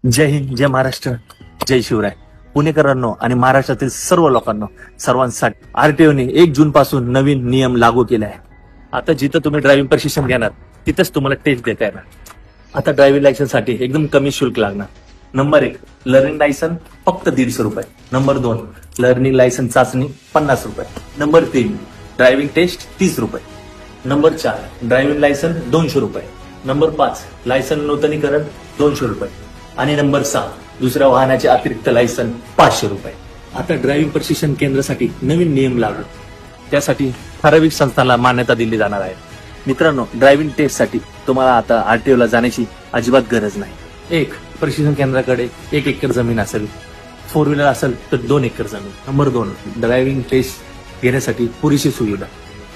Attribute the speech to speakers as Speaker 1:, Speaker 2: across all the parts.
Speaker 1: जय हिंद, जय महाराष्ट्र, जय शिवराय. पुणेकरांनो आणि महाराष्ट्रातील सर्व लोकांना सर्वांसाठी आरटीओने 1 जून पासून नवीन नियम लागू केले आहे. आता जिथं तुम्ही ड्रायव्हिंग प्रशिक्षण घेणार तिथंच तुम्हाला टेस्ट देता येणार. आता ड्रायव्हिंग लायसन्स साठी एकदम कमी शुल्क लागणार. नंबर 1 लर्निंग लायसन फक्त 150 रुपये. नंबर 2 लर्निंग लायसन चाचणी 50 रुपये. नंबर 3 ड्रायव्हिंग टेस्ट 30 रुपये. नंबर 4 ड्रायव्हिंग लायसन 200 रुपये. नंबर 5 लायसन नूतनीकरण 200 रुपये. आणि नंबर 6 दुसऱ्या वाहनाचे अतिरिक्त लायसन 500 रुपये. आता ड्रायव्हिंग प्रशिक्षण केंद्रासाठी नवीन नियम लागू. त्यासाठी ठराविक संस्थांना मान्यता दिली जाणार आहे. मित्रांनो, ड्रायव्हिंग टेस्टसाठी तुम्हाला आता आरटीओला जाण्याची अजिबात गरज नाही. 1 प्रशिक्षण केंद्राकडे 1 एकर जमीन असेल. 4 व्हीलर असेल तर 2 एकर जमीन. नंबर 2 ड्रायव्हिंग टेस्ट घेण्यासाठी पुरेशी सुविधा.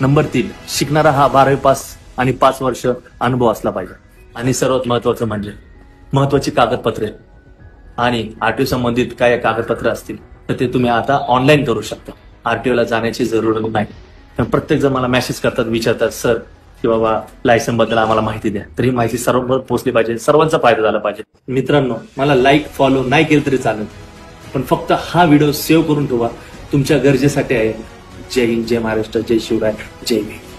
Speaker 1: नंबर 3 शिकणारा हा 12वी पास आणि 5 वर्ष अनुभव असला पाहिजे. आणि सर्वात महत्वाचं म्हणजे महत्वाची कागदपत्रे आणि आरटीओ संबंधित काय कागदपत्र असतील तर ते तुम्ही आता ऑनलाईन करू शकता. आरटीओला जाण्याची जरूरत नाही. पण प्रत्येक जण मला मेसेज करतात, विचारतात, सर की बाबा लायसन बद्दल आम्हाला माहिती द्या. तर ही माहिती सर्वांवर पोहोचली पाहिजे, सर्वांचा फायदा झाला पाहिजे. मित्रांनो, मला लाईक फॉलो नाही केलं तरी चालेल, पण फक्त हा व्हिडिओ सेव्ह करून ठेवा. तुमच्या गरजेसाठी आहे. जय हिंद, जय महाराष्ट्र, जय शिवराय, जय भीम.